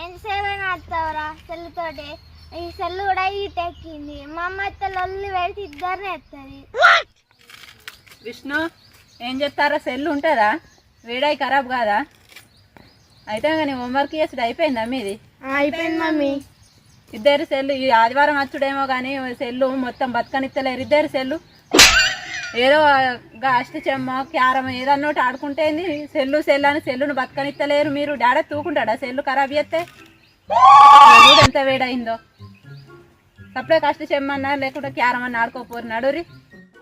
ఎంతసేపైనా ఆడతావురా సెల్లుతోటి? ఈ సెల్లు కూడా హీట్ ఎక్కింది. మా అమ్మ అయితే లొల్లి పెడితే ఇద్దరిని ఎత్తది. విష్ణు ఏం చెప్తారా? సెల్లు ఉంటుందా? వేడాయి ఖరాబ్ కాదా? అయితే కానీ హోంవర్క్ చేసుడు అయిపోయిందా మీది? అయిపోయింది మమ్మీ. ఇద్దరు సెల్లు ఈ ఆదివారం వచ్చుడేమో కానీ సెల్లు మొత్తం బతకనిత్తలేరు ఇద్దరు సెల్లు. ఏదో అష్టచెమ్మ క్యారమ్ ఏదన్నోటి ఆడుకుంటేంది సెల్లు అని సెల్లును బతకనిత్తలేరు. మీరు డాడీ తూకుంటాడా సెల్లు ఖరాబ్ చేస్తే? ఎంత వేడైందో. సపరేట్ అష్టచెమ్మన్నా లేకుంటే క్యారమ్ అన్న ఆడుకోపోరు నడురి.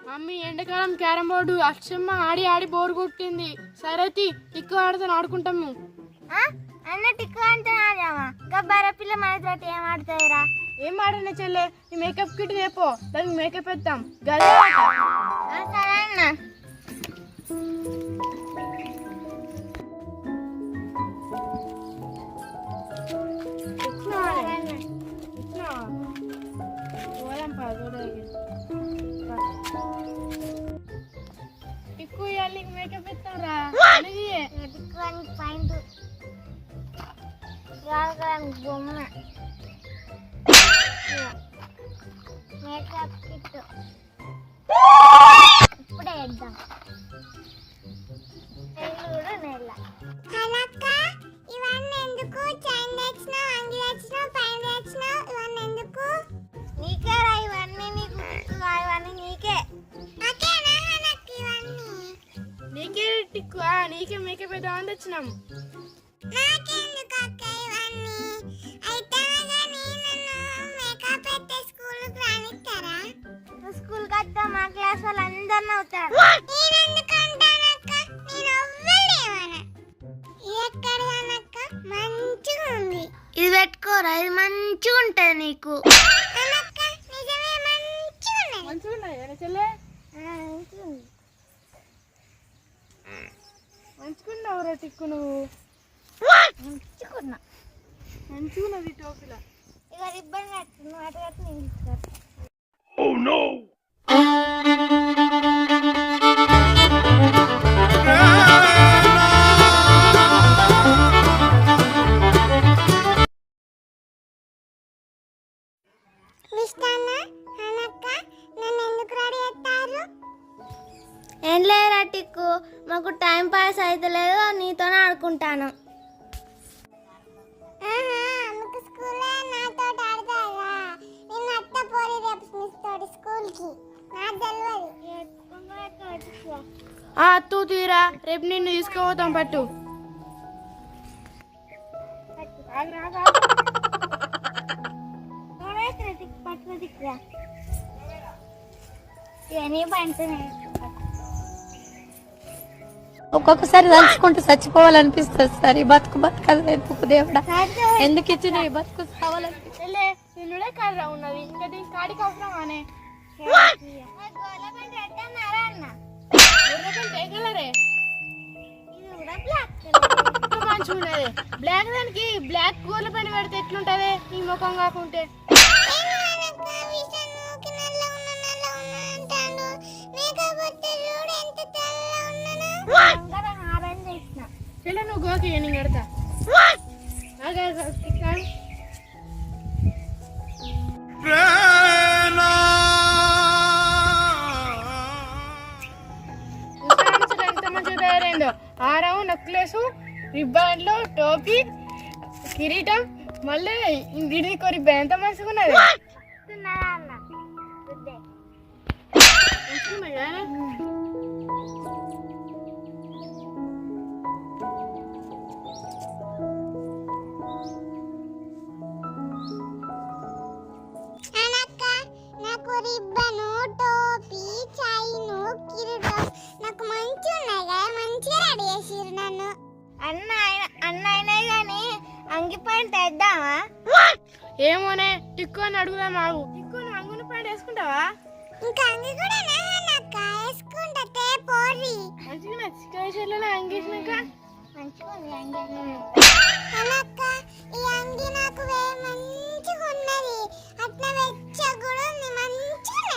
మమ్మీ ఎండాకాలం క్యారమ్ బోర్డు అష్టమ్మ ఆడి ఆడి బోర్ కొట్టింది. సరే టిక్కు ఆడితే ఆడుకుంటాము. అన్న టిక్కు అంటే ఆడామా? గబ్బార పిల్ల మనతోటి ఏం ఆడుతాయిరా? ఏం ఆడనే చెల్లె, ఈ మేకప్ కిట్ రేపో దానికి మేకప్ వేద్దాం. గదే సరే అన్న. టిక్కు ఇవాళ నీకు మేకప్ వేస్తాం రా. టిక్కు అని పాయింట్ బొమ్మ మేకప్ కిట్ ఇప్పుడే వేద్దాం. ఇవన్నీ ఎందుకు? చైన్ తెచ్చినావు, అంగి తెచ్చినావు, పైన తెచ్చినావు. ఇవన్నీ ఎందుకు? నీకే రా ఇవన్నీ. నీకు ఇవన్నీ నీకే. నీకే టిక్కు నీకే మేకప్ వేద్దామని తెచ్చినాం. స్కూల్ కట్టా మా క్లాస్ వాళ్ళు అందరు అవుతారు. ఇది పెట్టుకోరా, ఇది మంచిగా ఉంటది నీకు. మంచుకున్నావురా టిక్కు నువ్వు. మంచుకున్నా మంచుకున్నది టోపీలా. ఇక రిబ్బన్ కట్టు అటు కట్టు నేను ఇస్తాను. Oh no! ఏం లేరా టిక్కు, మాకు టైం పాస్ అయితే లేదు, నీతోనే ఆడుకుంటాను. తూ తీరా, రేపు నిన్ను తీసుకుపోతాం పట్టు. ఒక్కొక్కసారి తలుచుకుంటూ చచ్చిపోవాలనిపిస్తుంది సార్. ఈ బతుకు బతకదు ఎందుకు దేవుడా? ఎందుకు ఇచ్చిన ఈ బతుకు కావాలనిపిస్తుంది. నిన్నుడే కర్ర ఉన్నది, ఇంకా దీనికి కాడికి అవసరం అనే మంచిగున్నది. బ్లాక్ దానికి బ్లాక్ గోర్ల పైన పెడితే ఎట్లుంటది ఈ ముఖం కాకుంటే? నువ్వు గోకి నేను కడతా. ఎంత మంచిగా తయారైందో. హారం, నెక్లెస్, రిబ్బన్లు, టోపీ, కిరీటం, మళ్ళీ దీనికి రిబ్బన్. ఎంత మంచిగా ఉన్నది. నాకు రిబ్బను, టోపీ, చైను, కిరీటం నాకు మంచిగా ఉన్నాయి కదా, మంచిగా రెడీ చేసిరు నన్ను. అన్న అయినాయి కానీ అంగి పాయింట్ వేద్దామా? ఏమోనే టిక్కు అని అడుగుదాం. ఆగు టిక్కు, నువ్వు అంగుని పాయింట్ వేసుకుంటావా? ఇంకా అంగి కూడా వేసుకుంటా. పోరి మంచిగా చికెన్ అంగేసినాక మంచిగా ఉంది అంగి. ఈ అంగి నాకు మంచిగా ఉన్నది. అట్లా వెచ్చ కూడా ఉంది. మంచిగా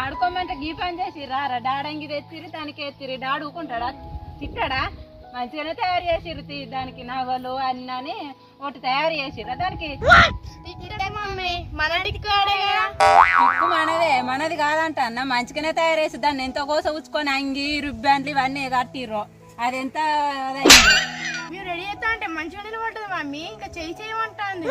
ఆడుకోమంటే గీ పని చేసి రారా. డాడంగి తెచ్చిరి, దానికి ఎత్తిరి. డాడు ఊకుంటాడా? తిట్టాడా? మంచిగానే తయారు చేసిర్రు దానికి నగలు అన్నీ ఒకటి తయారు చేసిర్రు దానికి మమ్మీ మన టిక్కాడే కదా. ఉప్పు మనది కాదంట అన్న మంచిగానే తయారు చేసి దాన్ని ఎంతో కోస ఉచ్చుకొని అంగి రుబ్బాండ్లు ఇవన్నీ కట్టిర్రు అది ఎంత అదైంది మీరు రెడీ అవుతా అంటే మంచిగా నిలబడ్డది మమ్మీ ఇంకా చేయమంటుంది